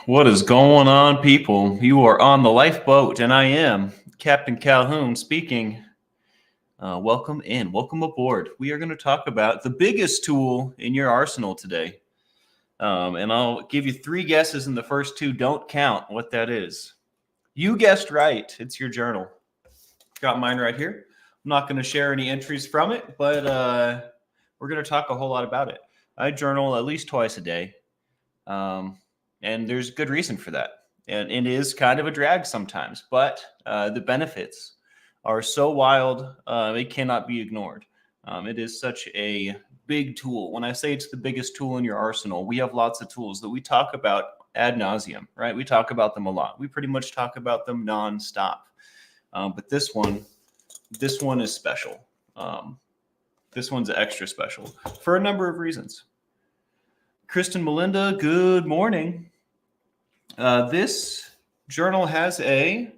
What is going on, people? You are on the lifeboat, and I am Captain Calhoun speaking. Welcome in. Welcome aboard. We are going to talk about the biggest tool in your arsenal today. And I'll give you three guesses, and the first two don't count what that is. You guessed right. It's your journal. Got mine right here. I'm not going to share any entries from it, but we're going to talk a whole lot about it. I journal at least twice a day. And there's good reason for that. And it is kind of a drag sometimes, but the benefits are so wild, it cannot be ignored. It is such a big tool. When I say it's the biggest tool in your arsenal, we have lots of tools that we talk about ad nauseum, right? We talk about them a lot. We pretty much talk about them nonstop. But this one is special. This one's extra special for a number of reasons. Kristen Melinda, good morning. This journal has I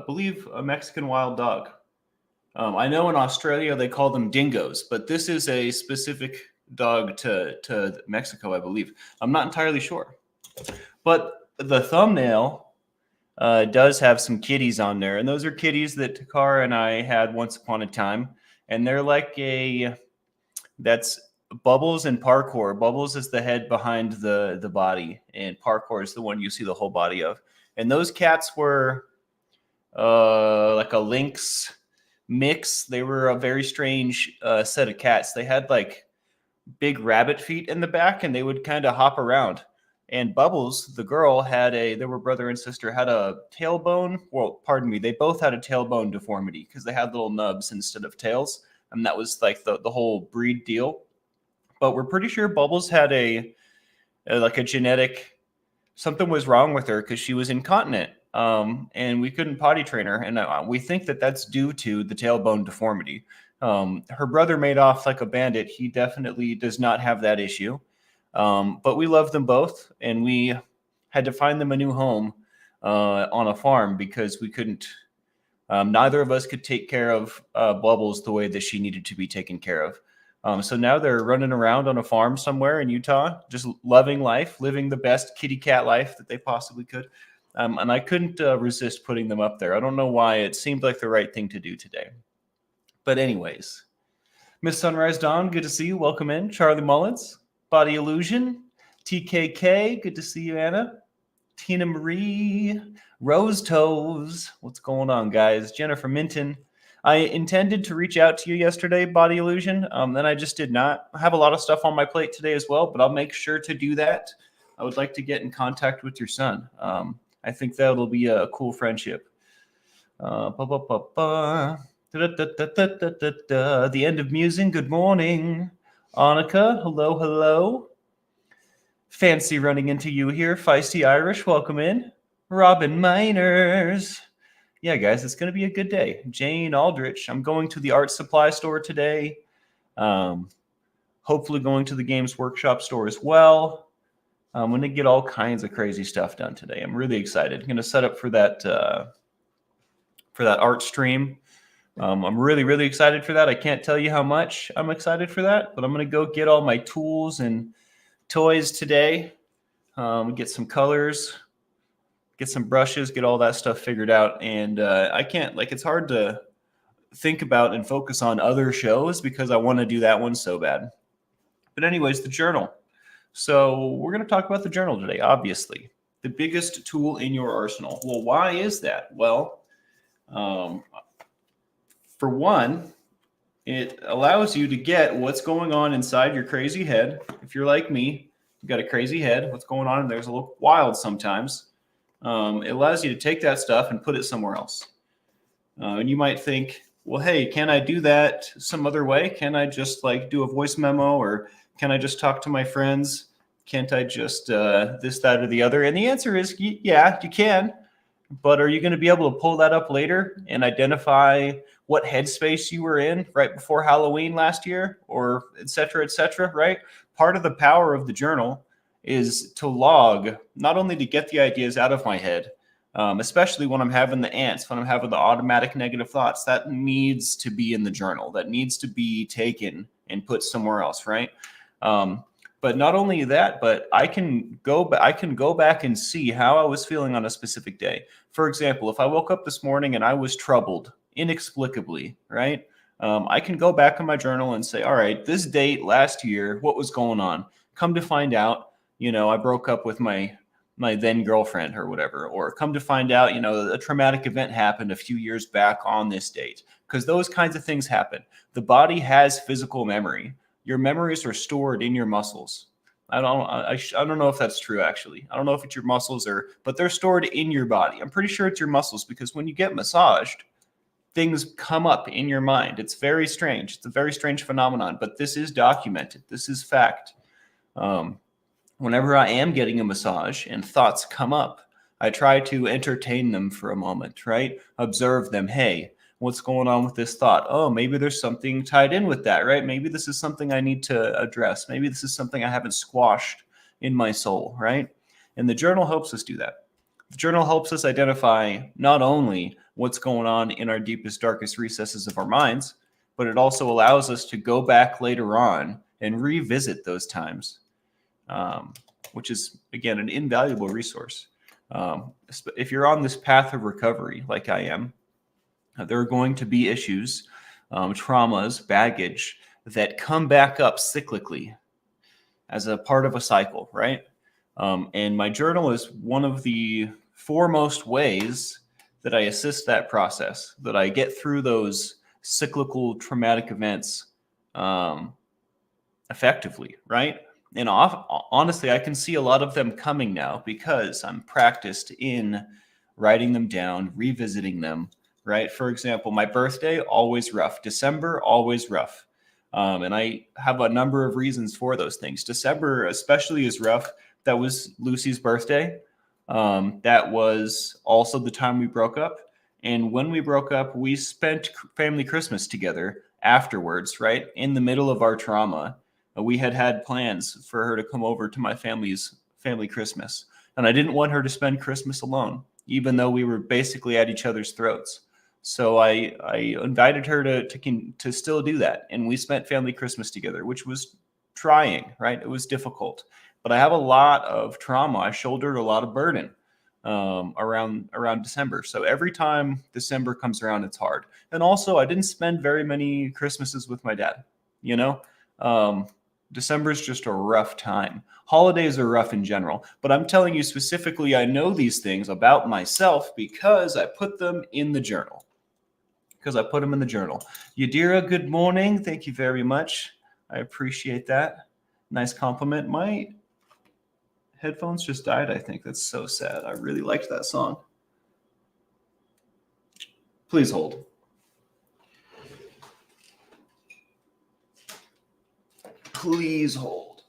believe, a Mexican wild dog. I know in Australia they call them dingoes, but this is a specific dog to Mexico, I believe. I'm not entirely sure. But the thumbnail does have some kitties on there, and those are kitties that Takara and I had once upon a time, and they're like that's Bubbles and Parkour. Bubbles is the head behind the body, and Parkour is the one you see the whole body of. And those cats were like a lynx mix. They were a very strange set of cats. They had like big rabbit feet in the back, and they would kind of hop around. And Bubbles, the girl, they were brother and sister, had a tailbone. Well, pardon me, they both had a tailbone deformity because they had little nubs instead of tails. And that was like the whole breed deal. But we're pretty sure Bubbles had a genetic, something was wrong with her because she was incontinent, and we couldn't potty train her. And we think that that's due to the tailbone deformity. Her brother made off like a bandit. He definitely does not have that issue. But we love them both, and we had to find them a new home on a farm because we couldn't, neither of us could take care of Bubbles the way that she needed to be taken care of. So now they're running around on a farm somewhere in Utah, just loving life, living the best kitty cat life that they possibly could. And I couldn't resist putting them up there. I don't know why. It seemed like the right thing to do today. But anyways, Miss Sunrise Dawn, good to see you. Welcome in. Charlie Mullins, Body Illusion, TKK, good to see you, Anna. Tina Marie, Rose Toes, what's going on, guys? Jennifer Minton. I intended to reach out to you yesterday, Body Illusion. Then I just did not. I have a lot of stuff on my plate today as well, but I'll make sure to do that. I would like to get in contact with your son. I think that'll be a cool friendship. The end of musing. Good morning. Annika, hello, hello. Fancy running into you here. Feisty Irish, welcome in. Robin Miners. Yeah, guys, it's going to be a good day. Jane Aldrich, I'm going to the art supply store today. Hopefully going to the Games Workshop store as well. I'm going to get all kinds of crazy stuff done today. I'm really excited. I'm going to set up for that art stream. I'm really, really excited for that. I can't tell you how much I'm excited for that, but I'm going to go get all my tools and toys today. Get some colors. Get some brushes, get all that stuff figured out. And I can't, it's hard to think about and focus on other shows because I want to do that one so bad. But anyways, the journal. So we're going to talk about the journal today, obviously. The biggest tool in your arsenal. Well, why is that? Well, for one, it allows you to get what's going on inside your crazy head. If you're like me, you've got a crazy head. What's going on in there is a little wild sometimes. It allows you to take that stuff and put it somewhere else. And you might think, well, hey, can I do that some other way? Can I just do a voice memo, or can I just talk to my friends? Can't I just this, that, or the other? And the answer is, yeah, you can. But are you going to be able to pull that up later and identify what headspace you were in right before Halloween last year, or et cetera, right? Part of the power of the journal is to log, not only to get the ideas out of my head, especially when I'm having the ants, when I'm having the automatic negative thoughts, that needs to be in the journal. That needs to be taken and put somewhere else, right? But But not only that, but I can go back and see how I was feeling on a specific day. For example, if I woke up this morning and I was troubled inexplicably, right? I can go back in my journal and say, all right, this date last year, what was going on? Come to find out, I broke up with my then girlfriend or whatever, or come to find out, a traumatic event happened a few years back on this date, because those kinds of things happen. The body has physical memory. Your memories are stored in your muscles. I don't know if that's true, actually. I don't know if it's your muscles but they're stored in your body. I'm pretty sure it's your muscles, because when you get massaged, things come up in your mind. It's very strange. It's a very strange phenomenon, but this is documented. This is fact. Whenever I am getting a massage and thoughts come up, I try to entertain them for a moment, right? Observe them. Hey, what's going on with this thought? Oh, maybe there's something tied in with that, right? Maybe this is something I need to address. Maybe this is something I haven't squashed in my soul, right? And the journal helps us do that. The journal helps us identify not only what's going on in our deepest, darkest recesses of our minds, but it also allows us to go back later on and revisit those times, which is, again, an invaluable resource. If you're on this path of recovery, like I am, there are going to be issues, traumas, baggage that come back up cyclically as a part of a cycle, right? And my journal is one of the foremost ways that I assist that process, that I get through those cyclical traumatic events effectively, right? And honestly, I can see a lot of them coming now because I'm practiced in writing them down, revisiting them, right? For example, my birthday, always rough. December, always rough. And I have a number of reasons for those things. December especially is rough. That was Lucy's birthday. That was also the time we broke up. And when we broke up, we spent family Christmas together afterwards, right? In the middle of our trauma. We had plans for her to come over to my family's family Christmas. And I didn't want her to spend Christmas alone, even though we were basically at each other's throats. So I invited her to still do that. And we spent family Christmas together, which was trying, right? It was difficult. But I have a lot of trauma. I shouldered a lot of burden around December. So every time December comes around, it's hard. And also, I didn't spend very many Christmases with my dad, December is just a rough time. Holidays are rough in general, but I'm telling you specifically, I know these things about myself because I put them in the journal. Yadira, good morning. Thank you very much. I appreciate that. Nice compliment. My headphones just died, I think. That's so sad. I really liked that song. Please hold. Please hold.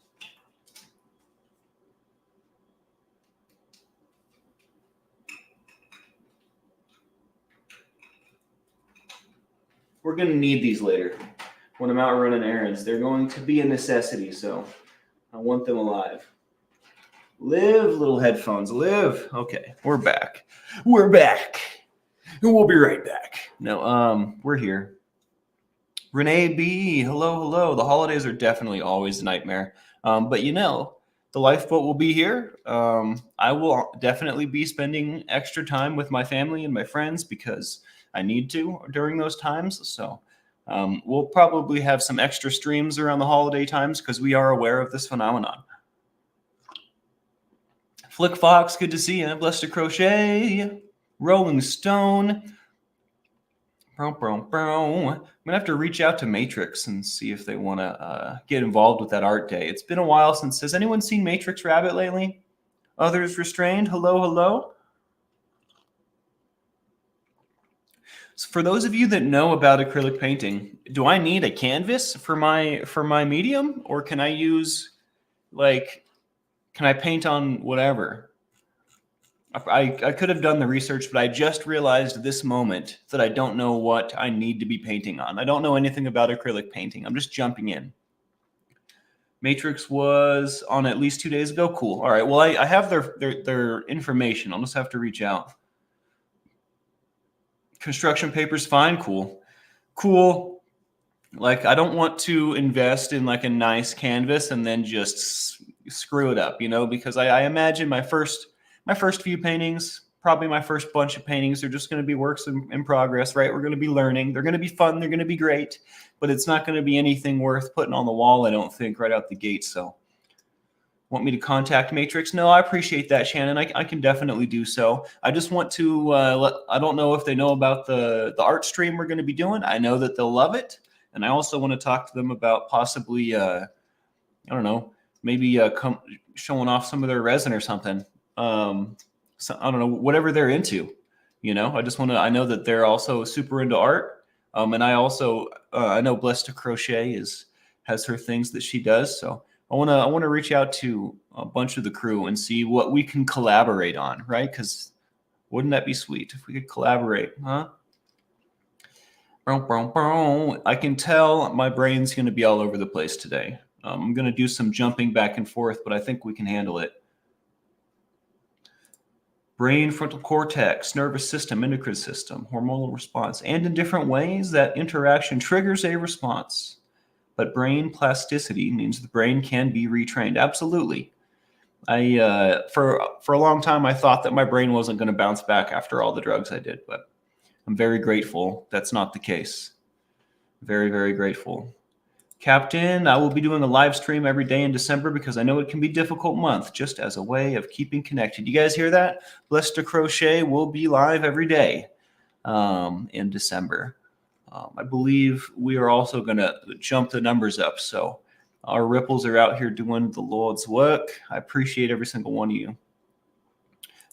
We're going to need these later. When I'm out running errands, they're going to be a necessity, so I want them alive. Live, little headphones, live. Okay, we're back. We're back. And we'll be right back. No, we're here. Renee B, hello. The holidays are definitely always a nightmare. But the lifeboat will be here. I will definitely be spending extra time with my family and my friends because I need to during those times. So we'll probably have some extra streams around the holiday times because we are aware of this phenomenon. Flick Fox, good to see you. Blessed to Crochet. Rolling Stone. I'm going to have to reach out to Matrix and see if they want to get involved with that art day. It's been a while since. Has anyone seen Matrix Rabbit lately? Others Restrained. Hello. So for those of you that know about acrylic painting, do I need a canvas for my medium, or can I use can I paint on whatever? I could have done the research, but I just realized this moment that I don't know what I need to be painting on. I don't know anything about acrylic painting. I'm just jumping in. Matrix was on at least 2 days ago. Cool. All right. Well, I have their information. I'll just have to reach out. Construction paper's fine. Cool. Like, I don't want to invest in like a nice canvas and then just screw it up, because I imagine my first few paintings, probably my first bunch of paintings, are just going to be works in progress, right? We're going to be learning. They're going to be fun. They're going to be great, but it's not going to be anything worth putting on the wall, I don't think, right out the gate. So, want me to contact Matrix? No, I appreciate that, Shannon. I can definitely do so. I just want to I don't know if they know about the art stream we're going to be doing. I know that they'll love it, and I also want to talk to them about possibly I don't know, maybe showing off some of their resin or something. So, I don't know, whatever they're into. I just want to. I know that they're also super into art, and I know Blessed to Crochet has her things that she does. So I want to reach out to a bunch of the crew and see what we can collaborate on, right? Because wouldn't that be sweet if we could collaborate, huh? I can tell my brain's going to be all over the place today. I'm going to do some jumping back and forth, but I think we can handle it. Brain, frontal cortex, nervous system, endocrine system, hormonal response, and in different ways that interaction triggers a response. But brain plasticity means the brain can be retrained. Absolutely. For a long time, I thought that my brain wasn't going to bounce back after all the drugs I did, but I'm very grateful that's not the case. Very, very grateful. Captain, I will be doing a live stream every day in December because I know it can be a difficult month, just as a way of keeping connected. You guys hear that? Blessed to Crochet will be live every day in December. I believe we are also going to jump the numbers up. So our ripples are out here doing the Lord's work. I appreciate every single one of you.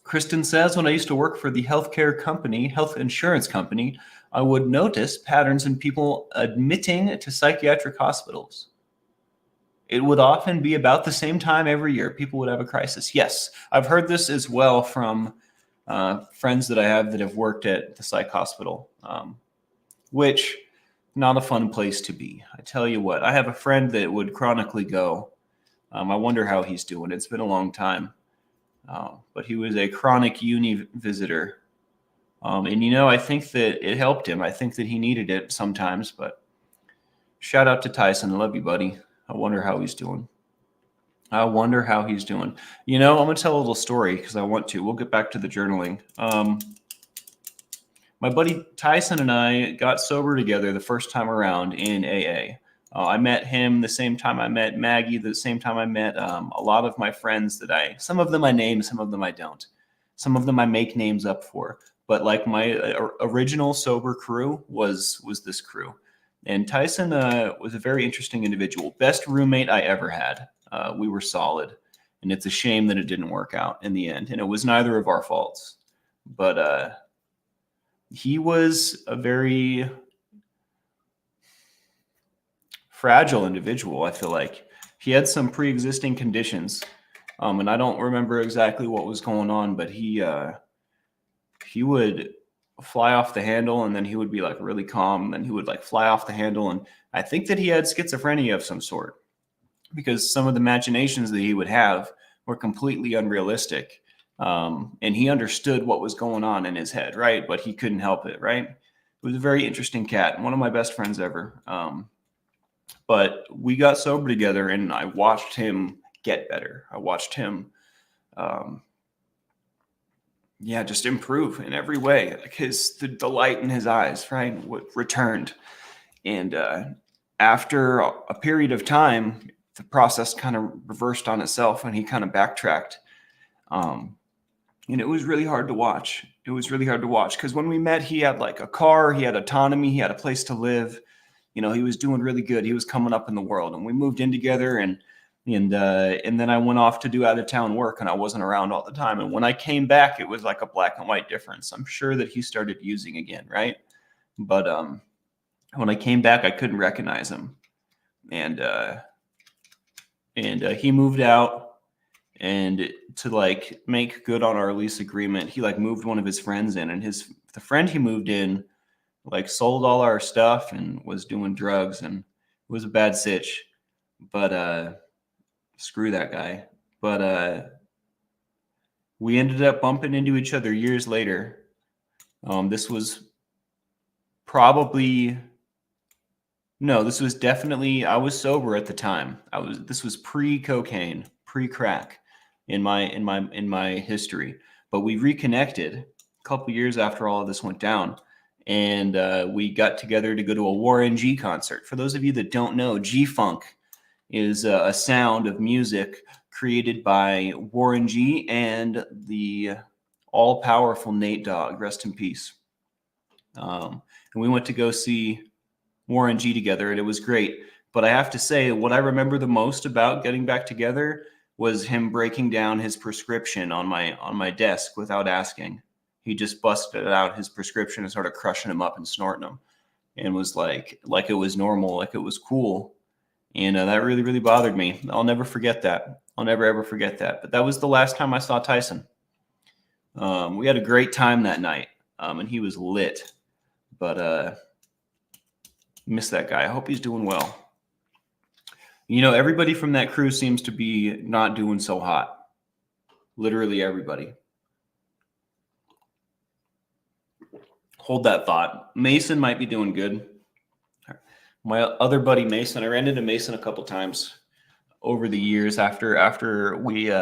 Kristen says, when I used to work for the health insurance company, I would notice patterns in people admitting to psychiatric hospitals. It would often be about the same time every year. People would have a crisis. Yes, I've heard this as well from friends that I have that have worked at the psych hospital, which not a fun place to be. I tell you what, I have a friend that would chronically go. I wonder how he's doing. It's been a long time. But he was a chronic uni visitor. And, I think that it helped him. I think that he needed it sometimes. But shout out to Tyson. I love you, buddy. I wonder how he's doing. I'm going to tell a little story because I want to. We'll get back to the journaling. My buddy Tyson and I got sober together the first time around in AA. I met him the same time I met Maggie, the same time I met a lot of my friends some of them I name, some of them I don't. Some of them I make names up for. But like my original sober crew was this crew. And Tyson was a very interesting individual. Best roommate I ever had. We were solid. And it's a shame that it didn't work out in the end. And it was neither of our faults. But he was a very fragile individual. I feel like he had some pre-existing conditions, and I don't remember exactly what was going on, but he would fly off the handle, and then he would be like really calm, and then he would like fly off the handle, and I think that he had schizophrenia of some sort because some of the imaginations that he would have were completely unrealistic, and he understood what was going on in his head, right? But he couldn't help it, right? It was a very interesting cat, one of my best friends ever. But we got sober together, and I watched him get better. I watched him, just improve in every way. Like the light in his eyes, right, returned. And after a period of time, the process kind of reversed on itself, and he kind of backtracked. And it was really hard to watch. It was really hard to watch because when we met, he had like a car, he had autonomy, he had a place to live. He was doing really good. He was coming up in the world, and we moved in together. And then I went off to do out of town work, and I wasn't around all the time. And when I came back, it was like a black and white difference. I'm sure that he started using again, right? But when I came back, I couldn't recognize him, and he moved out. And to like make good on our lease agreement, he like moved one of his friends in, and the friend he moved in like sold all our stuff and was doing drugs, and it was a bad sitch. But screw that guy. But we ended up bumping into each other years later. This was probably No, this was definitely, I was sober at the time. This was pre-cocaine, pre-crack in my history. But we reconnected a couple years after all of this went down, and we got together to go to a Warren G concert. For those of you that don't know, G-Funk is a sound of music created by Warren G and the all-powerful Nate Dogg, rest in peace. And we went to go see Warren G together, and it was great. But I have to say, what I remember the most about getting back together was him breaking down his prescription on my desk without asking. He just busted out his prescription and started crushing them up and snorting them, and was like it was normal, like it was cool. And that really, really bothered me. I'll never forget that. I'll never, ever forget that. But that was the last time I saw Tyson. We had a great time that night, and he was lit. But miss that guy. I hope he's doing well. Everybody from that crew seems to be not doing so hot. Literally everybody. Hold that thought. Mason might be doing good. My other buddy Mason, I ran into Mason a couple times over the years after we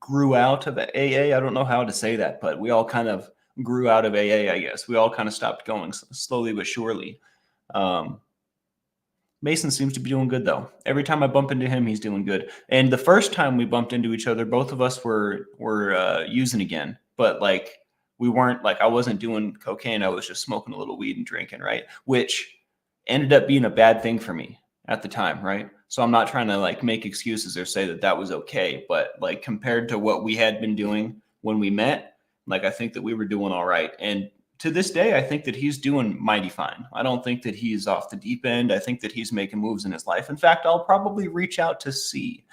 grew out of AA. I don't know how to say that, but we all kind of grew out of AA, I guess. We all kind of stopped going slowly but surely. Mason seems to be doing good, though. Every time I bump into him, he's doing good. And the first time we bumped into each other, both of us were using again. But we weren't I wasn't doing cocaine. I was just smoking a little weed and drinking, right? Which ended up being a bad thing for me at the time, right? So I'm not trying to make excuses or say that was okay. But compared to what we had been doing when we met, I think that we were doing all right. And to this day, I think that he's doing mighty fine. I don't think that he's off the deep end. I think that he's making moves in his life. In fact, I'll probably reach out to see.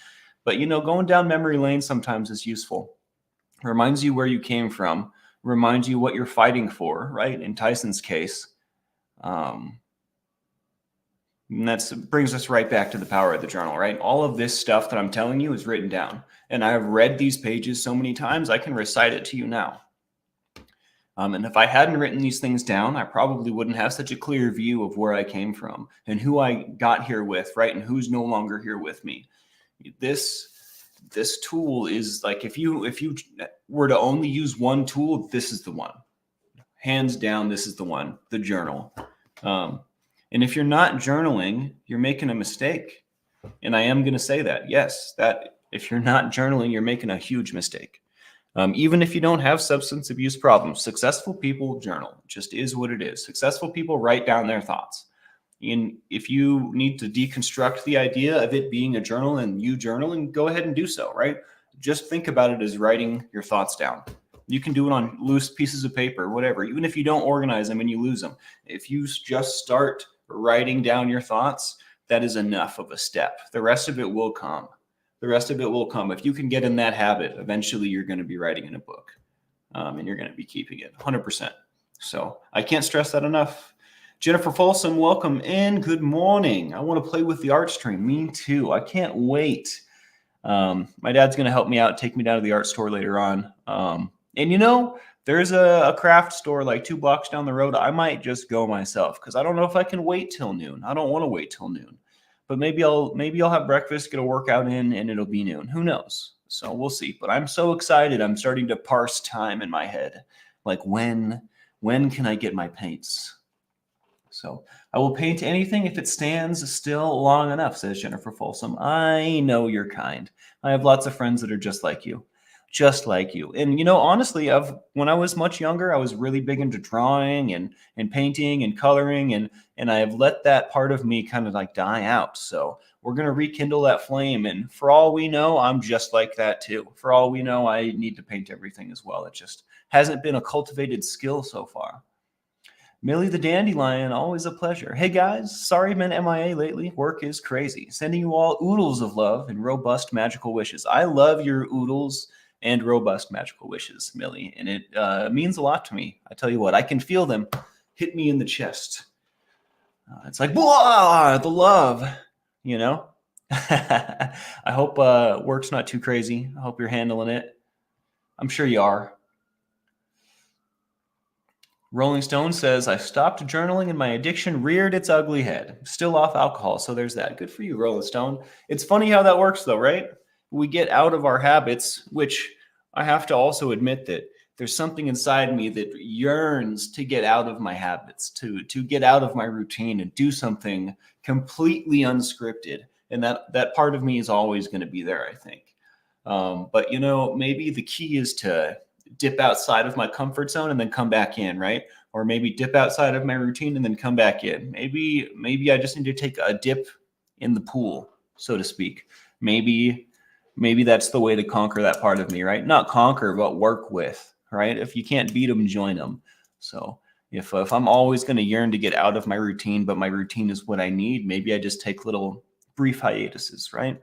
But, going down memory lane sometimes is useful. Reminds you where you came from. Reminds you what you're fighting for, right? In Tyson's case. And that brings us right back to the power of the journal, right? All of this stuff that I'm telling you is written down. And I've read these pages so many times, I can recite it to you now. And if I hadn't written these things down, I probably wouldn't have such a clear view of where I came from and who I got here with, right? And who's no longer here with me. This tool is if you were to only use one tool, this is the one. Hands down, this is the one, the journal. And if you're not journaling, you're making a mistake. And I am going to say that, yes, that if you're not journaling, you're making a huge mistake. Even if you don't have substance abuse problems, successful people journal. It just is what it is. Successful people write down their thoughts. And if you need to deconstruct the idea of it being a journal and you journaling, go ahead and do so, right? Just think about it as writing your thoughts down. You can do it on loose pieces of paper, whatever, even if you don't organize them and you lose them. If you just start writing down your thoughts, that is enough of a step. The rest of it will come. The rest of it will come. If you can get in that habit, eventually you're going to be writing in a book, and you're going to be keeping it 100%. So I can't stress that enough. Jennifer Folsom, welcome in. Good morning. I want to play with the art stream. Me too. I can't wait. My dad's going to help me out, take me down to the art store later on. And there's a craft store 2 blocks down the road. I might just go myself because I don't know if I can wait till noon. I don't want to wait till noon. But maybe I'll have breakfast, get a workout in, and it'll be noon. Who knows? So we'll see. But I'm so excited. I'm starting to parse time in my head. When can I get my paints? So I will paint anything if it stands still long enough, says Jennifer Folsom. I know you're kind. I have lots of friends that are just like you. Just like you. And honestly, when I was much younger, I was really big into drawing and painting and coloring, and I have let that part of me kind of die out. So we're going to rekindle that flame. And for all we know, I'm just like that too. For all we know, I need to paint everything as well. It just hasn't been a cultivated skill so far. Millie the Dandelion, always a pleasure. Hey guys, sorry I've been MIA lately. Work is crazy. Sending you all oodles of love and robust magical wishes. I love your oodles and robust magical wishes, Millie, and it means a lot to me. I tell you what, I can feel them hit me in the chest. It's blah, the love, I hope work's not too crazy. I hope you're handling it. I'm sure you are. Rolling Stone says, I stopped journaling and my addiction reared its ugly head. Still off alcohol. So there's that. Good for you, Rolling Stone. It's funny how that works, though, right? We get out of our habits, which I have to also admit that there's something inside me that yearns to get out of my habits, to get out of my routine and do something completely unscripted. And that part of me is always going to be there, I think. But, maybe the key is to dip outside of my comfort zone and then come back in, right? Or maybe dip outside of my routine and then come back in. Maybe I just need to take a dip in the pool, so to speak. Maybe that's the way to conquer that part of me, right? Not conquer, but work with, right? If you can't beat them, join them. So if I'm always going to yearn to get out of my routine, but my routine is what I need, maybe I just take little brief hiatuses, right?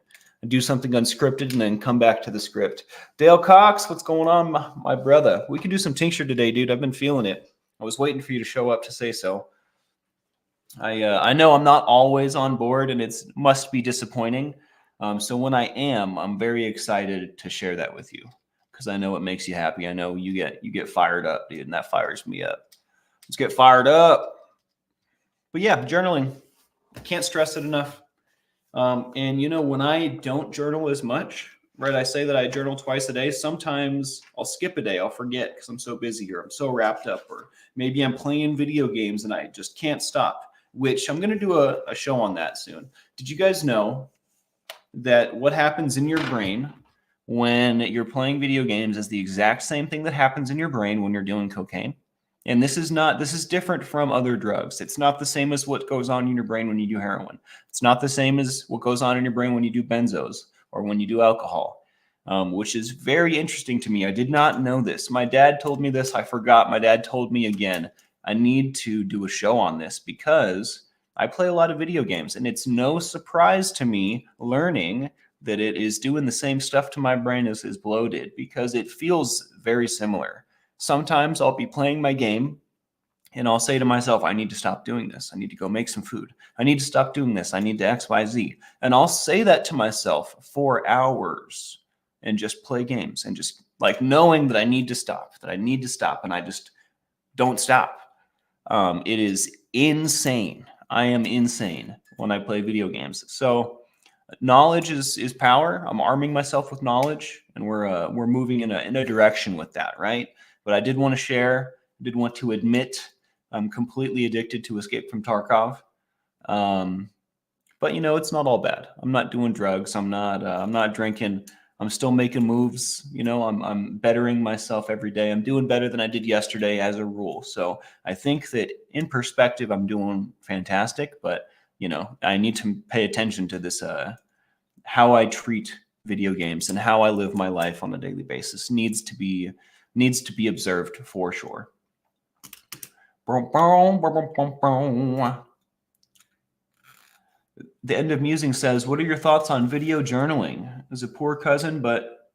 Do something unscripted and then come back to the script. Dale Cox, what's going on, my brother? We can do some tincture today, dude. I've been feeling it. I was waiting for you to show up to say so. I know I'm not always on board, and it must be disappointing. So when I am, I'm very excited to share that with you because I know it makes you happy. I know you get fired up, dude, and that fires me up. Let's get fired up. But yeah, journaling. Can't stress it enough. And when I don't journal as much, right? I say that I journal twice a day. Sometimes I'll skip a day. I'll forget because I'm so busy or I'm so wrapped up, or maybe I'm playing video games and I just can't stop, which I'm going to do a show on that soon. Did you guys know that what happens in your brain when you're playing video games is the exact same thing that happens in your brain when you're doing cocaine? And this is different from other drugs. It's not the same as what goes on in your brain when you do heroin. It's not the same as what goes on in your brain when you do benzos or when you do alcohol, which is very interesting to me. I did not know this. My dad told me this. I forgot. My dad told me again. I need to do a show on this because I play a lot of video games, and it's no surprise to me learning that it is doing the same stuff to my brain as bloated because it feels very similar. Sometimes I'll be playing my game and I'll say to myself, I need to stop doing this. I need to go make some food. I need to stop doing this. I need to XYZ. And I'll say that to myself for hours and just play games and just like knowing that I need to stop, and I just don't stop. It is insane. I am insane when I play video games. So knowledge is power. I'm arming myself with knowledge, and we're moving in a direction with that, right? But I did want to share, did want to admit I'm completely addicted to Escape from Tarkov. But it's not all bad. I'm not doing drugs. I'm not drinking. I'm still making moves. I'm bettering myself every day. I'm doing better than I did yesterday as a rule. So I think that in perspective, I'm doing fantastic. But I need to pay attention to this. How I treat video games and how I live my life on a daily basis needs to be observed for sure. The End of Musing says, what are your thoughts on video journaling? As a poor cousin, but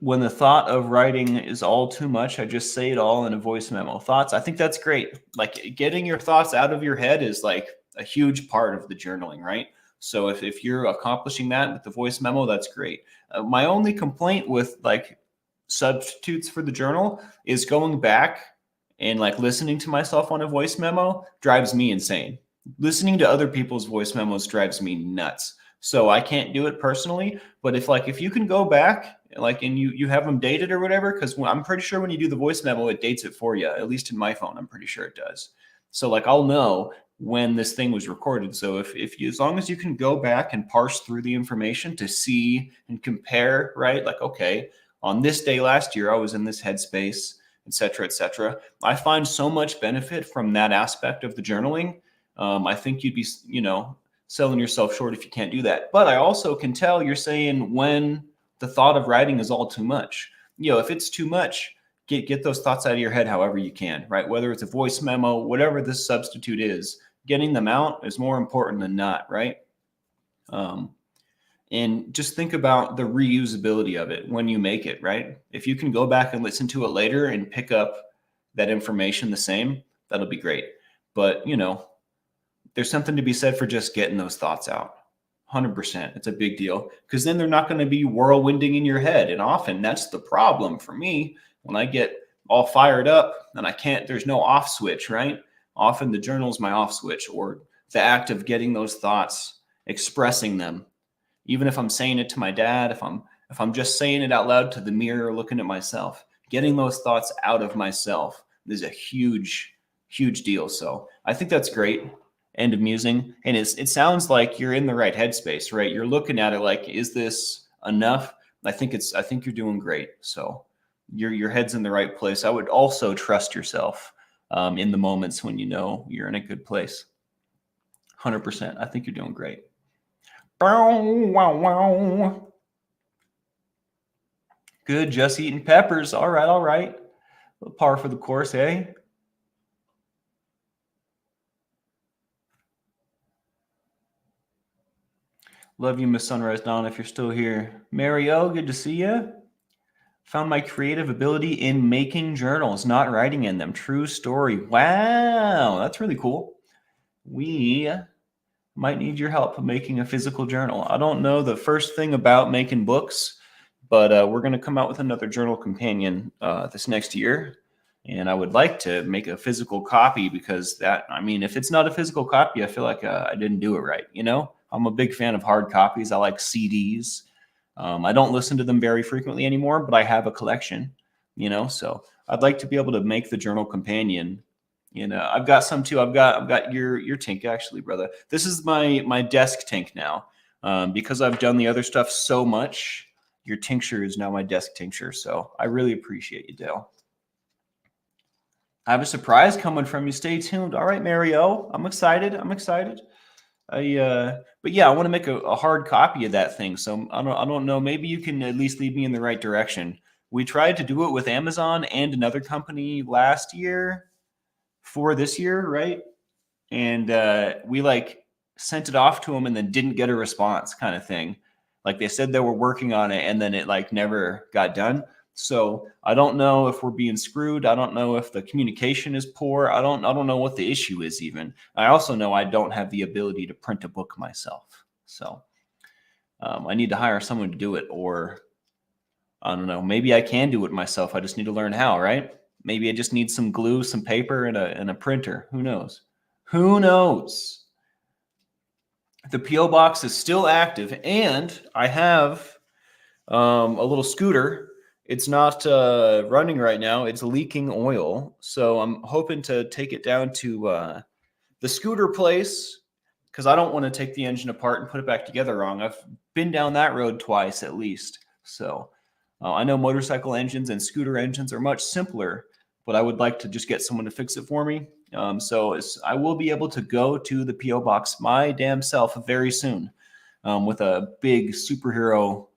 when the thought of writing is all too much, I just say it all in a voice memo. Thoughts? I think that's great. Like getting your thoughts out of your head is like a huge part of the journaling, right? So if you're accomplishing that with the voice memo, that's great. My only complaint with like substitutes for the journal is going back and like listening to myself on a voice memo drives me insane. Listening to other people's voice memos drives me nuts. So I can't do it personally, but if you can go back like and you have them dated or whatever, because I'm pretty sure when you do the voice memo, it dates it for you. At least in my phone, I'm pretty sure it does. So like I'll know when this thing was recorded. So if you, as long as you can go back and parse through the information to see and compare, right? Like, okay, on this day last year, I was in this headspace, et cetera, et cetera. I find so much benefit from that aspect of the journaling. I think you'd be, selling yourself short if you can't do that. But I also can tell you're saying when the thought of writing is all too much. If it's too much, get those thoughts out of your head however you can, right? Whether it's a voice memo, whatever this substitute is, getting them out is more important than not, right? And just think about the reusability of it when you make it, right? If you can go back and listen to it later and pick up that information the same, that'll be great. But, there's something to be said for just getting those thoughts out. 100%. It's a big deal because then they're not going to be whirlwinding in your head. And often that's the problem for me when I get all fired up and I can't, there's no off switch, right? Often the journal is my off switch, or the act of getting those thoughts, expressing them. Even if I'm saying it to my dad, if I'm just saying it out loud to the mirror, looking at myself, getting those thoughts out of myself is a huge, huge deal. So I think that's great and amusing. And it sounds like you're in the right headspace, right? You're looking at it like, is this enough? I think you're doing great. So your head's in the right place. I would also trust yourself in the moments when you know you're in a good place. 100%. I think you're doing great. Wow, wow. Good, just eating peppers. All right, all right. Par for the course, eh? Love you, Miss Sunrise Dawn, if you're still here. Mario, good to see you. Found my creative ability in making journals, not writing in them. True story. Wow, that's really cool. We might need your help making a physical journal. I don't know the first thing about making books, but we're going to come out with another journal companion this next year. And I would like to make a physical copy because if it's not a physical copy, I feel like I didn't do it right. You know, I'm a big fan of hard copies. I like CDs. I don't listen to them very frequently anymore, but I have a collection, so I'd like to be able to make the journal companion. I've got some too. I've got your tank actually, brother. This is my desk tank now. Because I've done the other stuff so much, your tincture is now my desk tincture. So I really appreciate you, Dale. I have a surprise coming from you. Stay tuned. All right, Mario. I'm excited. But yeah, I want to make a hard copy of that thing. So I don't know. Maybe you can at least lead me in the right direction. We tried to do it with Amazon and another company last year for this year, right? And we sent it off to them and then didn't get a response, kind of thing. Like they said they were working on it and then it never got done. So I don't know if we're being screwed. I don't know if the communication is poor. I don't know what the issue is even. I also know I don't have the ability to print a book myself. So I need to hire someone to do it, or I don't know. Maybe I can do it myself. I just need to learn how, right? Maybe I just need some glue, some paper, and a printer. Who knows? Who knows? The P.O. box is still active, and I have a little scooter. It's not running right now. It's leaking oil. So I'm hoping to take it down to the scooter place because I don't want to take the engine apart and put it back together wrong. I've been down that road twice at least. So I know motorcycle engines and scooter engines are much simpler, but I would like to just get someone to fix it for me. So I will be able to go to the P.O. box my damn self very soon with a big superhero,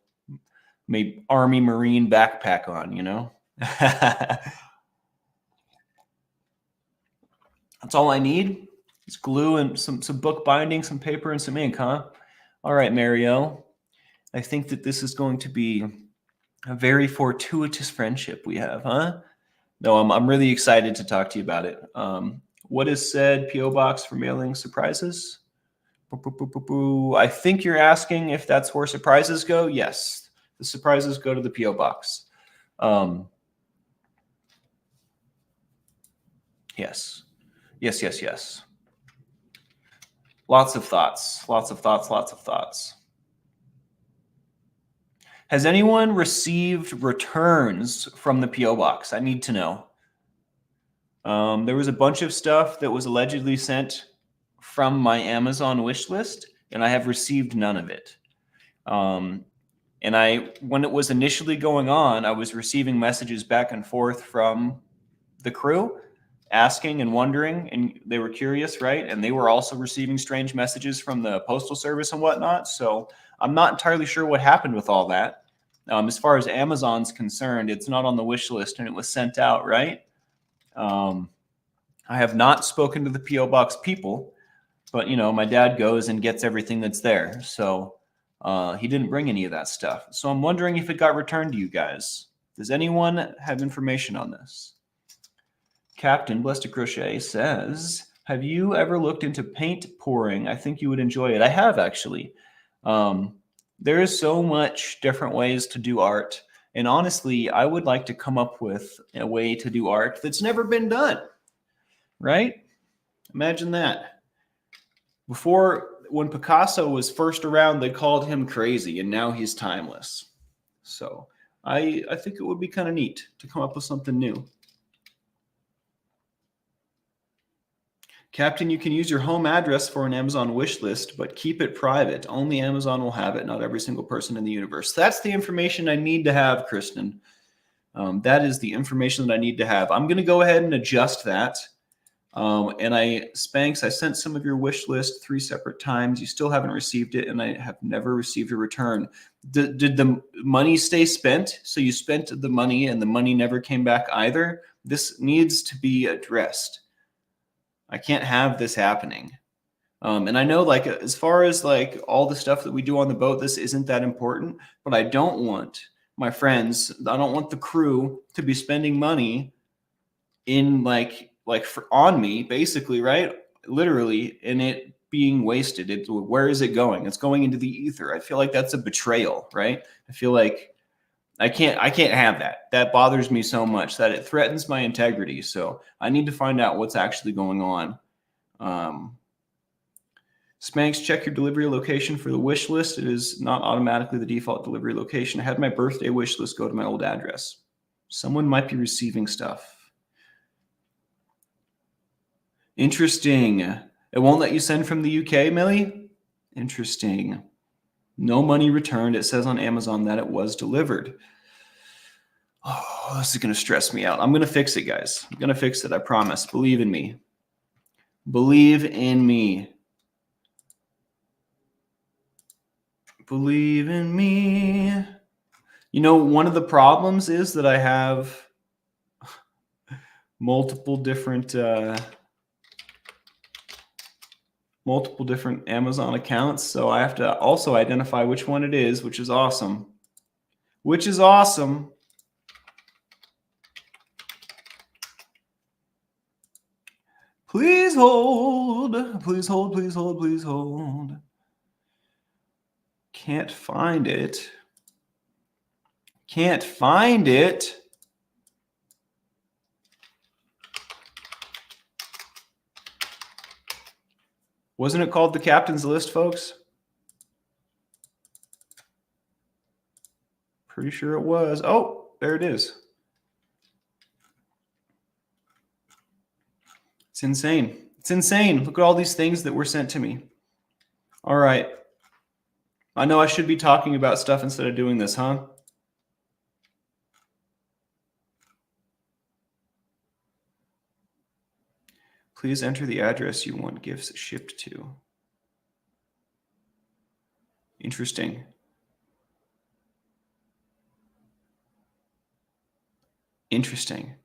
maybe Army Marine backpack on, That's all I need. It's glue and some book binding, some paper, and some ink, huh? All right, Mario. I think that this is going to be a very fortuitous friendship we have, huh? No, I'm really excited to talk to you about it. What is said P.O. box for mailing surprises? I think you're asking if that's where surprises go. Yes, the surprises go to the P.O. box. Yes. Lots of thoughts. Has anyone received returns from the P.O. box? I need to know. There was a bunch of stuff that was allegedly sent from my Amazon wish list, and I have received none of it. And when it was initially going on, I was receiving messages back and forth from the crew asking and wondering, and they were curious, right? And they were also receiving strange messages from the postal service and whatnot. So I'm not entirely sure what happened with all that. As far as Amazon's concerned, it's not on the wish list and it was sent out, right? I have not spoken to the P.O. box people, but my dad goes and gets everything that's there. So he didn't bring any of that stuff. So I'm wondering if it got returned to you guys. Does anyone have information on this? Captain Blessed to Crochet says, have you ever looked into paint pouring? I think you would enjoy it. I have actually. There is so much different ways to do art. And honestly, I would like to come up with a way to do art that's never been done, right? Imagine that. Before, when Picasso was first around, they called him crazy, and now he's timeless. So I think it would be kind of neat to come up with something new. Captain, you can use your home address for an Amazon wish list, but keep it private. Only Amazon will have it, not every single person in the universe. That's the information I need to have, Kristen. That is the information that I need to have. I'm going to go ahead and adjust that. And Spanx, I sent some of your wish list 3 separate times. You still haven't received it, and I have never received a return. Did the money stay spent? So you spent the money and the money never came back either? This needs to be addressed. I can't have this happening. And I know, like, as far as like all the stuff that we do on the boat, this isn't that important, but I don't want my friends, I don't want the crew to be spending money in on me, basically, right? Literally, and it being wasted. Where is it going? It's going into the ether. I feel like that's a betrayal, right? I feel like I can't have that. That bothers me so much that it threatens my integrity. So I need to find out what's actually going on. Spanx, check your delivery location for the wish list. It is not automatically the default delivery location. I had my birthday wish list go to my old address. Someone might be receiving stuff. Interesting. It won't let you send from the UK, Millie? Interesting. No money returned. It says on Amazon that it was delivered. Oh, this is going to stress me out. I'm going to fix it, guys. I'm going to fix it. I promise. Believe in me. Believe in me. Believe in me. You know, one of the problems is that I have multiple different Amazon accounts. So I have to also identify which one it is, which is awesome. Which is awesome. Please hold. Please hold, please hold, please hold. Can't find it. Can't find it. Wasn't it called the Captain's List, folks? Pretty sure it was. Oh, there it is. It's insane. It's insane. Look at all these things that were sent to me. All right. I know I should be talking about stuff instead of doing this, huh? Please enter the address you want gifts shipped to. Interesting. Interesting.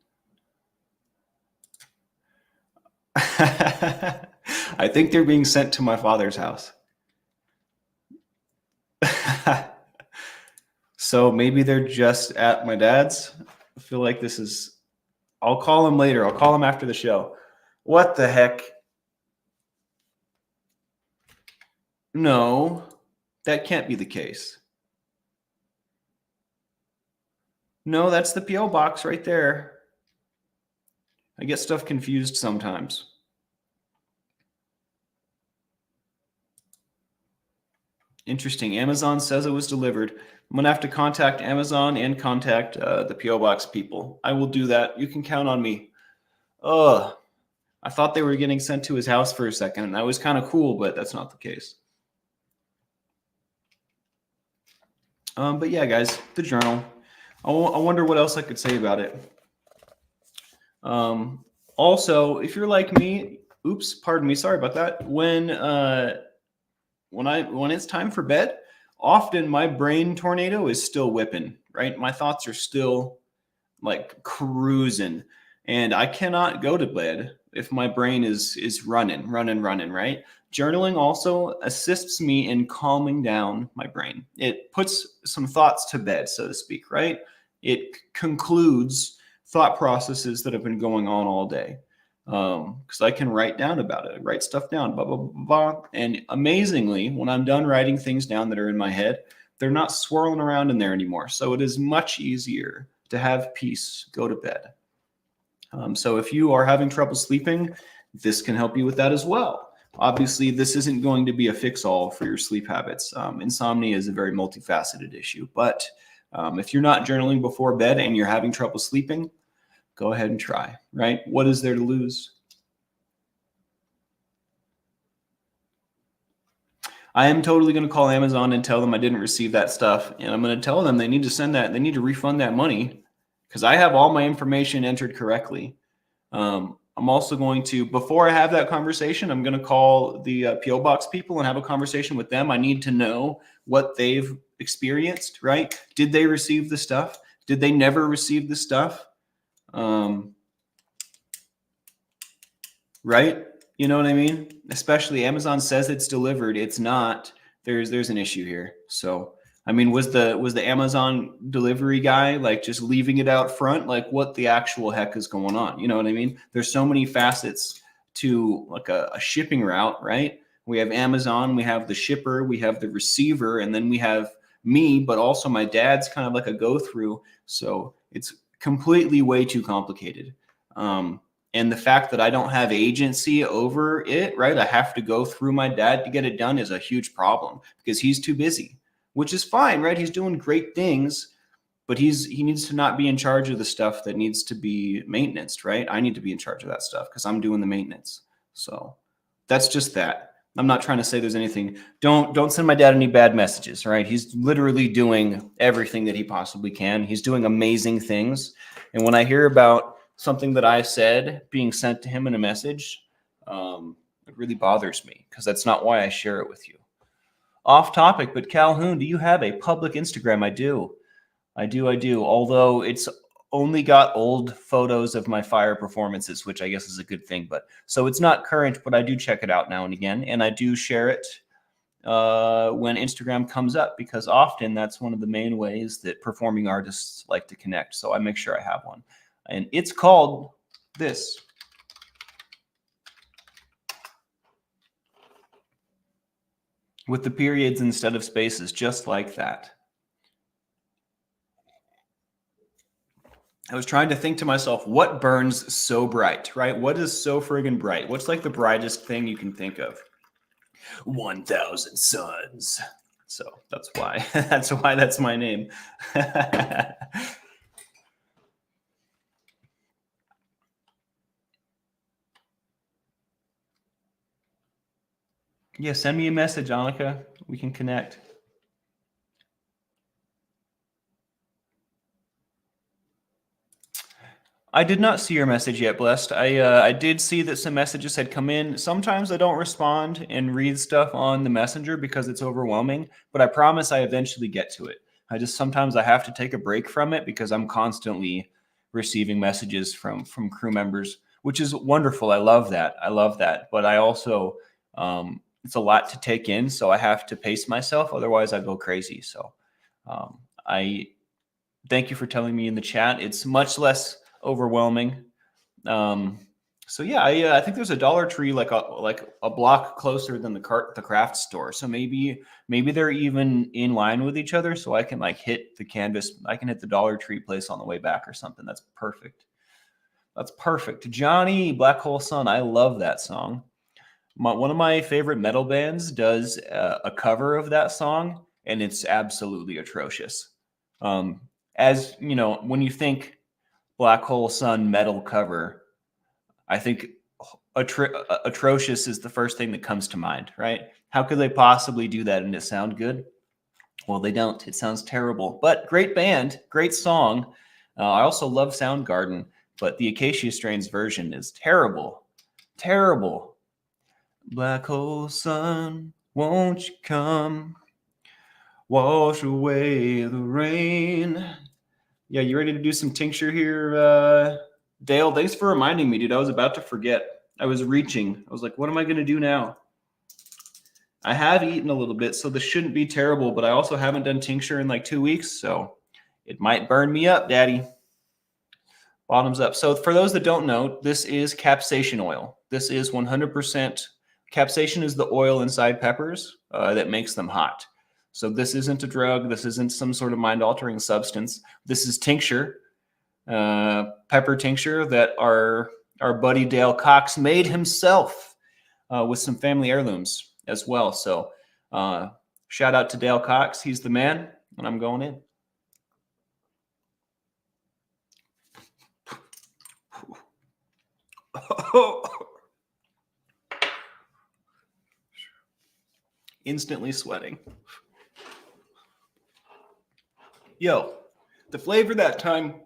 I think they're being sent to my father's house. So maybe they're just at my dad's. I feel like this is... I'll call him later. I'll call him after the show. What the heck? No, that can't be the case. No, that's the P.O. box right there. I get stuff confused sometimes. Interesting. Amazon says it was delivered. I'm going to have to contact Amazon and contact the P.O. box people. I will do that. You can count on me. I thought they were getting sent to his house for a second, and that was kind of cool, but that's not the case. But yeah, guys, the journal. I wonder what else I could say about it. Also, if you're like me, oops, pardon me, sorry about that. When it's time for bed, often my brain tornado is still whipping, right? My thoughts are still like cruising, and I cannot go to bed if my brain is running, right? Journaling also assists me in calming down my brain. It puts some thoughts to bed, so to speak, right? It concludes thought processes that have been going on all day. Because I can write down about it, write stuff down, blah, blah, blah, blah. And amazingly, when I'm done writing things down that are in my head, They're not swirling around in there anymore. So it is much easier to have peace, go to bed. So if you are having trouble sleeping, this can help you with that as well. Obviously, this isn't going to be a fix-all for your sleep habits. Insomnia is a very multifaceted issue, but if you're not journaling before bed and you're having trouble sleeping, go ahead and try, right? What is there to lose? I am totally going to call Amazon and tell them I didn't receive that stuff. And I'm going to tell them they need to send that, they need to refund that money because I have all my information entered correctly. I'm also going to, before I have that conversation, I'm going to call the PO Box people and have a conversation with them. I need to know what they've experienced, right? Did they receive the stuff? Did they never receive the stuff? Right? You know what I mean? Especially Amazon says it's delivered. It's not. There's an issue here. So, I mean, was the Amazon delivery guy like just leaving it out front? Like what the actual heck is going on? You know what I mean? There's so many facets to like a shipping route, right? We have Amazon, we have the shipper, we have the receiver, and then we have me, but also my dad's kind of like a go through. So it's completely way too complicated. And the fact that I don't have agency over it, right? I have to go through my dad to get it done is a huge problem because he's too busy, which is fine, right? He's doing great things, but he needs to not be in charge of the stuff that needs to be maintenanced, right? I need to be in charge of that stuff because I'm doing the maintenance. So that's just that. I'm not trying to say there's anything. Don't send my dad any bad messages, right? He's literally doing everything that he possibly can. He's doing amazing things. And when I hear about something that I said being sent to him in a message, it really bothers me because that's not why I share it with you. Off topic, but Calhoun, do you have a public Instagram? I do. Although it's only got old photos of my fire performances, which I guess is a good thing. But so it's not current, but I do check it out now and again. And I do share it when Instagram comes up because often that's one of the main ways that performing artists like to connect. So I make sure I have one. And it's called this. With the periods instead of spaces, just like that. I was trying to think to myself, what burns so bright, right? What is so friggin' bright? What's like the brightest thing you can think of? 1,000 suns. So that's why. That's my name. Yeah, send me a message, Annika. We can connect. I did not see your message yet, Blessed. I did see that some messages had come in. Sometimes I don't respond and read stuff on the messenger because it's overwhelming, but I promise I eventually get to it. Sometimes I have to take a break from it because I'm constantly receiving messages from crew members, which is wonderful. I love that. But I also, it's a lot to take in, so I have to pace myself. Otherwise, I go crazy. So I thank you for telling me in the chat. It's much less overwhelming. So yeah, I think there's a Dollar Tree like a block closer than the craft store. So maybe they're even in line with each other. So I can like hit the canvas. I can hit the Dollar Tree place on the way back or something. That's perfect. That's perfect. Johnny, Black Hole Sun. I love that song. One of my favorite metal bands does a cover of that song, and it's absolutely atrocious. As you know, when you think Black Hole Sun metal cover, I think atrocious is the first thing that comes to mind, right? How could they possibly do that and it sound good? Well, they don't. It sounds terrible, but great band, great song. I also love Soundgarden, but the Acacia Strains version is terrible. Terrible. Black hole sun, won't you come wash away the rain? Yeah, you ready to do some tincture here, Dale? Thanks for reminding me, dude. I was about to forget. I was reaching. I was like, what am I going to do now? I have eaten a little bit, so this shouldn't be terrible, but I also haven't done tincture in like 2 weeks, so it might burn me up, daddy. Bottoms up. So for those that don't know, this is capsaicin oil. This is 100%. Capsaicin is the oil inside peppers that makes them hot. So this isn't a drug. This isn't some sort of mind-altering substance. This is tincture, pepper tincture that our buddy Dale Cox made himself with some family heirlooms as well. So shout out to Dale Cox. He's the man, and I'm going in. Instantly sweating. Yo, the flavor that time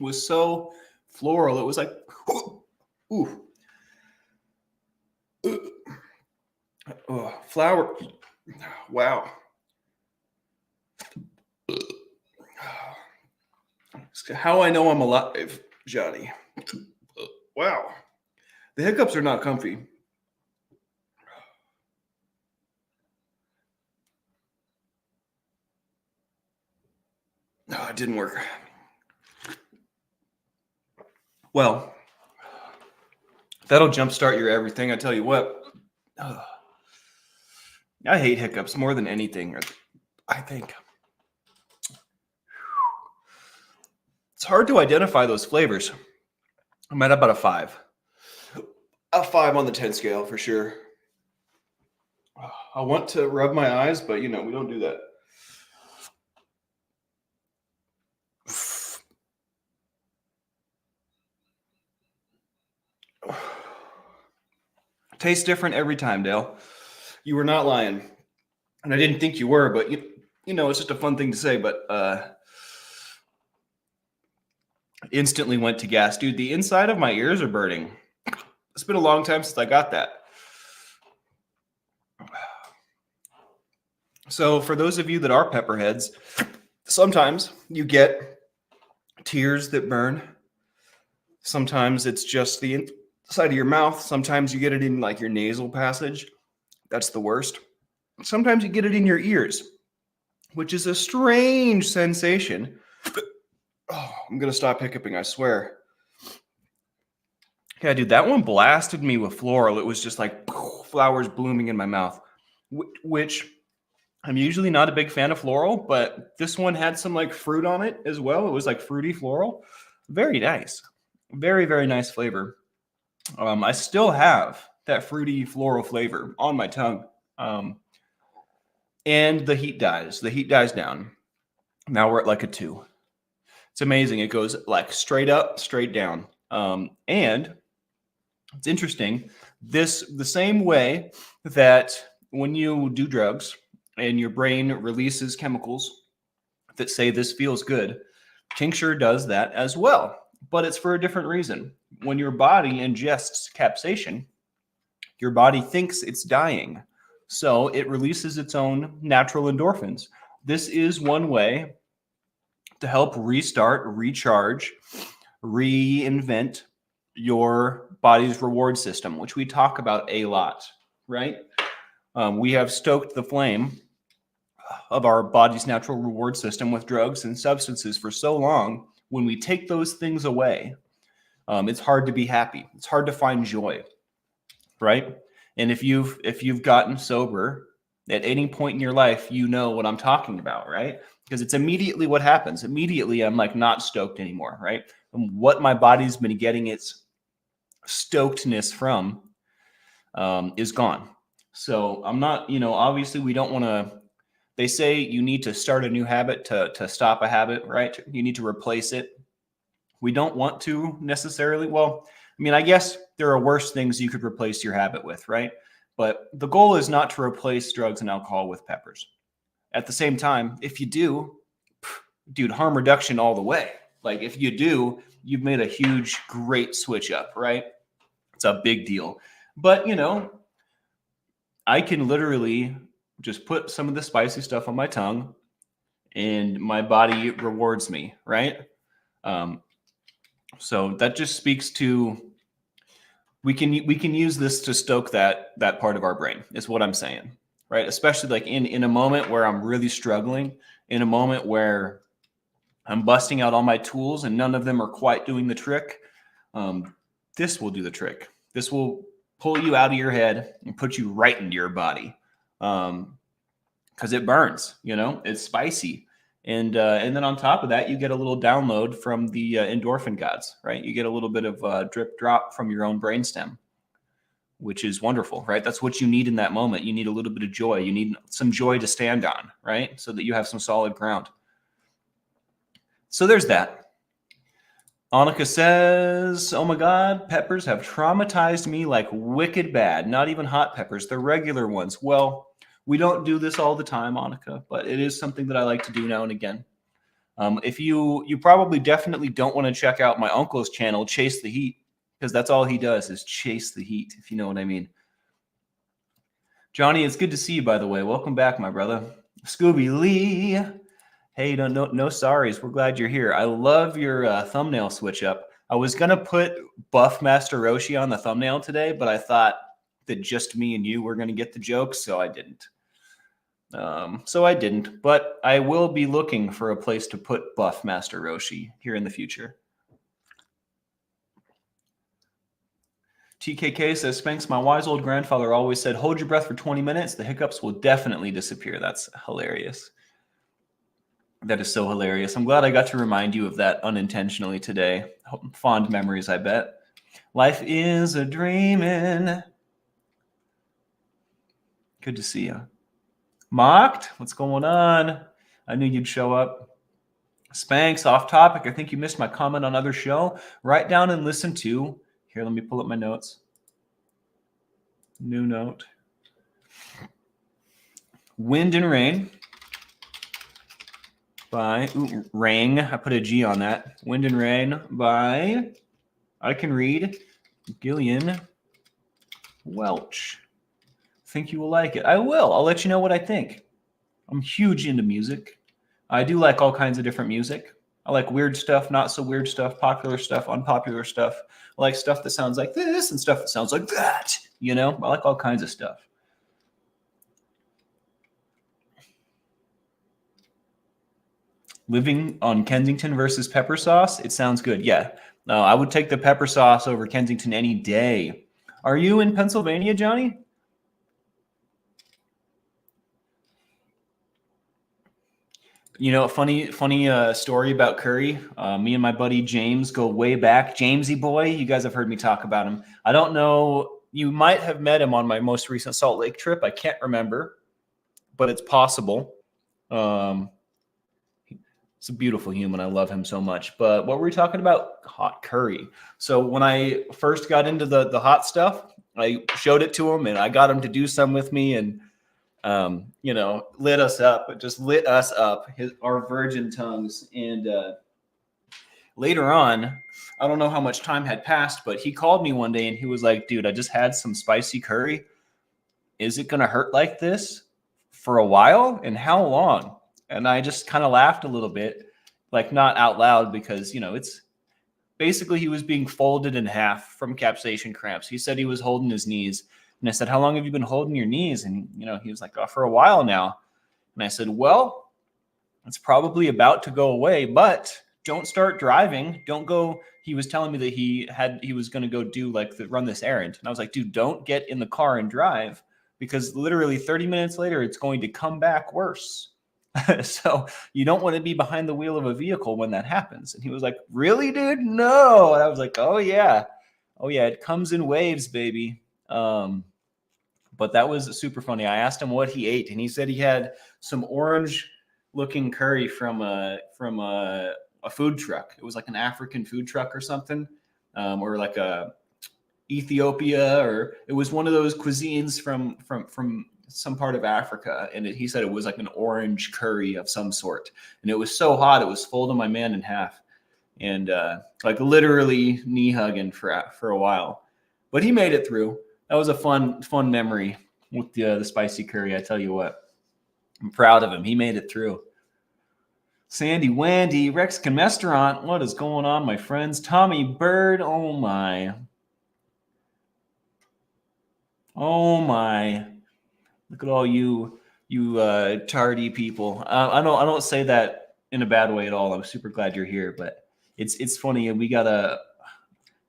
was so floral. It was like, ooh. Flower. Wow. How I know I'm alive, Johnny. Wow. The hiccups are not comfy. No, it didn't work. Well, that'll jumpstart your everything. I tell you what. I hate hiccups more than anything, I think. It's hard to identify those flavors. I'm at about a 5. A 5 on the 10 scale for sure. I want to rub my eyes, but we don't do that. Tastes different every time, Dale. You were not lying. And I didn't think you were, but it's just a fun thing to say, but instantly went to gas. Dude, the inside of my ears are burning. It's been a long time since I got that. So for those of you that are pepperheads, sometimes you get tears that burn. Sometimes it's just the inside of your mouth. Sometimes you get it in like your nasal passage. That's the worst. Sometimes you get it in your ears, which is a strange sensation. Oh, I'm going to stop hiccuping, I swear. Yeah, dude, that one blasted me with floral. It was just like flowers blooming in my mouth, which I'm usually not a big fan of floral, but this one had some like fruit on it as well. It was like fruity floral. Very nice. Very, very nice flavor. I still have that fruity floral flavor on my tongue. And the heat dies. The heat dies down. Now we're at like a 2. It's amazing. It goes like straight up, straight down. And it's interesting. The same way that when you do drugs and your brain releases chemicals that say this feels good, tincture does that as well. But it's for a different reason. When your body ingests capsaicin, your body thinks it's dying. So it releases its own natural endorphins. This is one way to help restart, recharge, reinvent your body's reward system, which we talk about a lot, right? We have stoked the flame of our body's natural reward system with drugs and substances for so long. When we take those things away, it's hard to be happy. It's hard to find joy, right? And if you've gotten sober at any point in your life, you know what I'm talking about, right? Because it's immediately what happens. Immediately, I'm like not stoked anymore, right? And what my body's been getting its stokedness from is gone. So I'm not, obviously we don't want to. They say you need to start a new habit to stop a habit, right? You need to replace it. We don't want to necessarily. Well, I mean, I guess there are worse things you could replace your habit with, right? But the goal is not to replace drugs and alcohol with peppers. At the same time, if you do, dude, harm reduction all the way. Like if you do, you've made a huge, great switch up, right? It's a big deal. But, I can literally just put some of the spicy stuff on my tongue and my body rewards me, right? So that just speaks to we can use this to stoke that part of our brain is what I'm saying, right? Especially like in a moment where I'm really struggling, in a moment where I'm busting out all my tools and none of them are quite doing the trick. This will do the trick. This will pull you out of your head and put you right into your body. Because because it burns, it's spicy. And then on top of that, you get a little download from the endorphin gods, right? You get a little bit of drip drop from your own brainstem, which is wonderful, right? That's what you need in that moment. You need a little bit of joy. You need some joy to stand on, right? So that you have some solid ground. So there's that. Annika says, oh my God, peppers have traumatized me like wicked bad. Not even hot peppers, the regular ones. Well, we don't do this all the time, Annika, but it is something that I like to do now and again. If you probably definitely don't want to check out my uncle's channel, Chase the Heat, because that's all he does is chase the heat, if you know what I mean. Johnny, it's good to see you, by the way. Welcome back, my brother. Scooby Lee. Hey, no sorries. We're glad you're here. I love your thumbnail switch up. I was going to put Buff Master Roshi on the thumbnail today, but I thought that just me and you were going to get the joke, so I didn't. But I will be looking for a place to put Buff Master Roshi here in the future. TKK says, Spanx, my wise old grandfather always said, hold your breath for 20 minutes. The hiccups will definitely disappear. That's hilarious. That is so hilarious. I'm glad I got to remind you of that unintentionally today. Fond memories, I bet. Life is a dreamin'. Good to see you. Mocked, what's going on? I knew you'd show up. Spanx, off topic. I think you missed my comment on other show. Write down and listen to. Here, let me pull up my notes. New note. Wind and Rain. By Rain. I put a G on that. Wind and Rain by, I can read, Gillian Welch. Think you will like it. I will. I'll let you know what I think. I'm huge into music. I do like all kinds of different music. I like weird stuff, not so weird stuff, popular stuff, unpopular stuff. I like stuff that sounds like this and stuff that sounds like that. I like all kinds of stuff. Living on Kensington versus pepper sauce. It sounds good. Yeah. No, I would take the pepper sauce over Kensington any day. Are you in Pennsylvania, Johnny? A funny story about curry. Me and my buddy James go way back. Jamesy boy, you guys have heard me talk about him. I don't know. You might have met him on my most recent Salt Lake trip. I can't remember, but it's possible. It's a beautiful human. I love him so much. But what were we talking about? Hot curry. So when I first got into the hot stuff, I showed it to him and I got him to do some with me and, lit us up. It just lit us up, our virgin tongues. And later on, I don't know how much time had passed, but he called me one day and he was like, dude, I just had some spicy curry. Is it going to hurt like this for a while? And how long? And I just kind of laughed a little bit, like not out loud because, it's basically he was being folded in half from capsaicin cramps. He said he was holding his knees. And I said, how long have you been holding your knees? And, he was like, oh, for a while now. And I said, well, it's probably about to go away, but don't start driving. Don't go. He was telling me that he was going to go do run this errand. And I was like, dude, don't get in the car and drive because literally 30 minutes later, it's going to come back worse. So you don't want to be behind the wheel of a vehicle when that happens. And he was like, really, dude? No. And I was like, oh yeah. It comes in waves, baby. But that was super funny. I asked him what he ate and he said he had some orange looking curry from a food truck. It was like an African food truck or something, or like a Ethiopia, or it was one of those cuisines from some part of Africa. And he said it was like an orange curry of some sort. And it was so hot, it was folding my man in half and literally knee hugging for a while. But he made it through. That was a fun memory with the spicy curry. I tell you what, I'm proud of him. He made it through. Sandy Wendy, Mexican restaurant. What is going on, my friends? Tommy Bird. Oh my. Look at all you tardy people. I don't say that in a bad way at all. I'm super glad you're here, but it's funny. We got a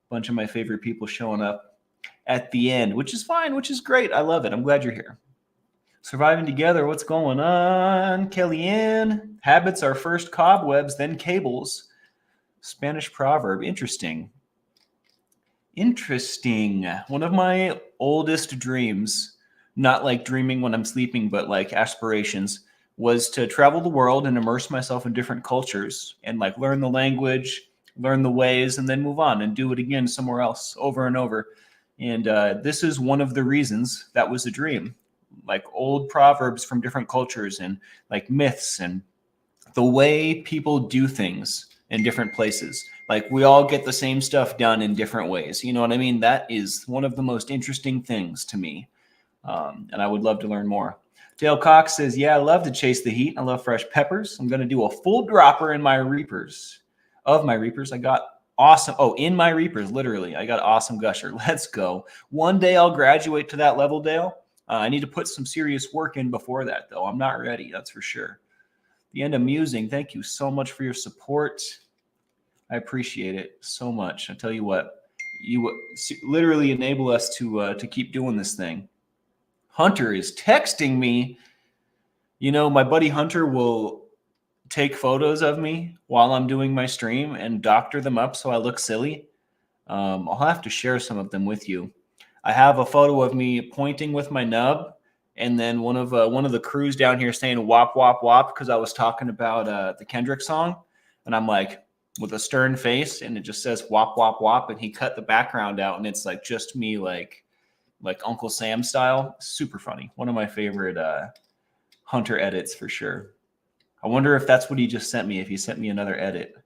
bunch of my favorite people showing up at the end, which is fine, which is great. I love it. I'm glad you're here. Surviving together. What's going on? Kellyanne. Habits are first cobwebs, then cables. Spanish proverb. Interesting. Interesting. One of my oldest dreams, not like dreaming when I'm sleeping, but like aspirations, was to travel the world and immerse myself in different cultures and like learn the language, learn the ways, and then move on and do it again somewhere else over and over. And this is one of the reasons that was a dream. Like old proverbs from different cultures and like myths and the way people do things in different places. Like we all get the same stuff done in different ways. You know what I mean? That is one of the most interesting things to me. And I would love to learn more. Dale Cox says, yeah, I love to chase the heat. I love fresh peppers. I'm going to do a full dropper in my reapers. Of my reapers, I got awesome. Oh, in my reapers, literally. I got awesome gusher. Let's go. One day I'll graduate to that level, Dale. I need to put some serious work in before that, though. I'm not ready. That's for sure. The End Amusing, thank you so much for your support. I appreciate it so much. I tell you what, you literally enable us to keep doing this thing. Hunter is texting me. You know, my buddy Hunter will take photos of me while I'm doing my stream and doctor them up so I look silly. I'll have to share some of them with you. I have a photo of me pointing with my nub, and then one of the crews down here saying "wop wop wop" because I was talking about the Kendrick song, and I'm like with a stern face, and it just says "wop wop wop," and he cut the background out, and it's like just me like Uncle Sam style. Super funny. One of my favorite Hunter edits for sure. I wonder if that's what he just sent me. If he sent me another edit.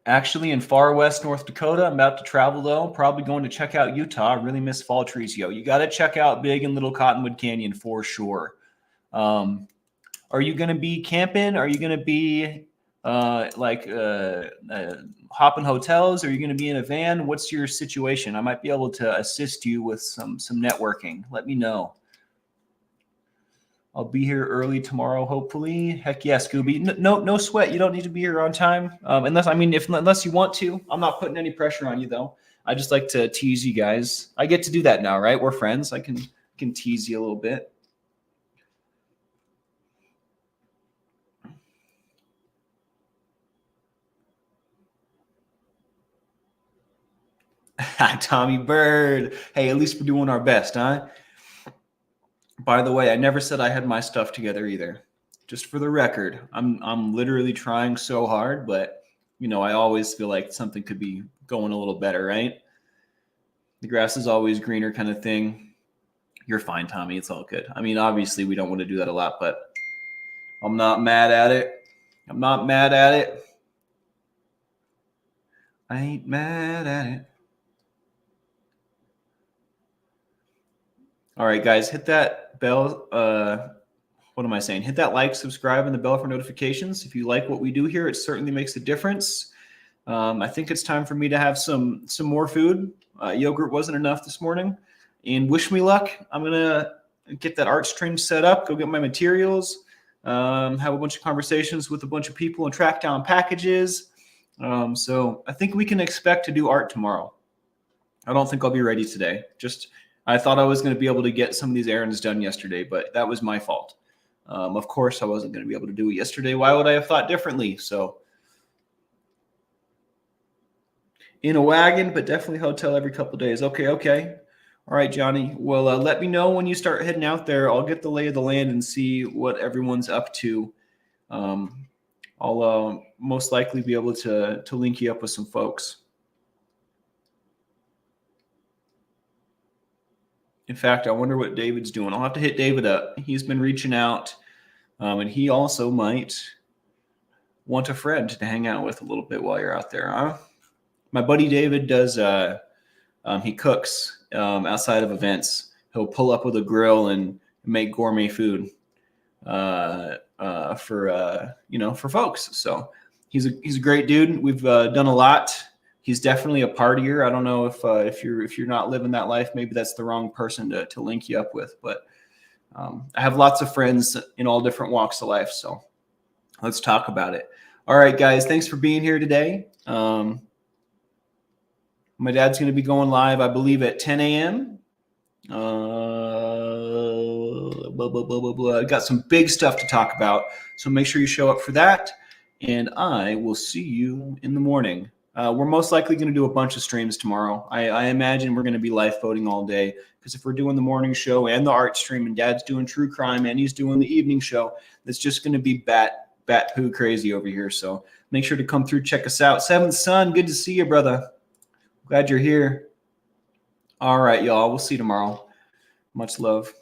Actually, in far west North Dakota, I'm about to travel, though. Probably going to check out Utah. I really miss fall trees, yo. You got to check out Big and Little Cottonwood Canyon for sure. Are you going to be camping? Are you going to be hopping hotels? Are you going to be in a van? What's your situation? I might be able to assist you with some networking. Let me know. I'll be here early tomorrow, hopefully. Heck yeah, Scooby. No sweat. You don't need to be here on time, unless you want to. I'm not putting any pressure on you, though. I just like to tease you guys. I get to do that now, right? We're friends. I can tease you a little bit. Tommy Bird. Hey, at least we're doing our best, huh? By the way, I never said I had my stuff together either. Just for the record, I'm literally trying so hard, but you know, I always feel like something could be going a little better, right? The grass is always greener kind of thing. You're fine, Tommy. It's all good. I mean, obviously we don't want to do that a lot, but I'm not mad at it. I'm not mad at it. I ain't mad at it. All right, guys, hit that bell. What am I saying? Hit that like, subscribe, and the bell for notifications. If you like what we do here, it certainly makes a difference. I think it's time for me to have some more food. Yogurt wasn't enough this morning. And wish me luck. I'm going to get that art stream set up, go get my materials, have a bunch of conversations with a bunch of people and track down packages. So I think we can expect to do art tomorrow. I don't think I'll be ready today. I thought I was going to be able to get some of these errands done yesterday, but that was my fault. Of course, I wasn't going to be able to do it yesterday. Why would I have thought differently? So in a wagon, but definitely hotel every couple of days. Okay. All right, Johnny. Well, let me know when you start heading out there. I'll get the lay of the land and see what everyone's up to. I'll most likely be able to link you up with some folks. In fact, I wonder what David's doing. I'll have to hit David up. He's been reaching out, and he also might want a friend to hang out with a little bit while you're out there, huh? My buddy David does, he cooks outside of events. He'll pull up with a grill and make gourmet food for folks. So he's a great dude. We've done a lot. He's definitely a partier. I don't know if you're not living that life, maybe that's the wrong person to link you up with. But I have lots of friends in all different walks of life. So let's talk about it. All right, guys, thanks for being here today. My dad's going to be going live, I believe, at 10 a.m. blah, blah, blah, blah, blah. Got some big stuff to talk about. So make sure you show up for that. And I will see you in the morning. We're most likely going to do a bunch of streams tomorrow. I imagine we're going to be lifeboating all day, because if we're doing the morning show and the art stream, and Dad's doing true crime and he's doing the evening show, it's just going to be bat poo crazy over here. So make sure to come through, check us out. Seventh Son, good to see you, brother. Glad you're here. All right, y'all. We'll see you tomorrow. Much love.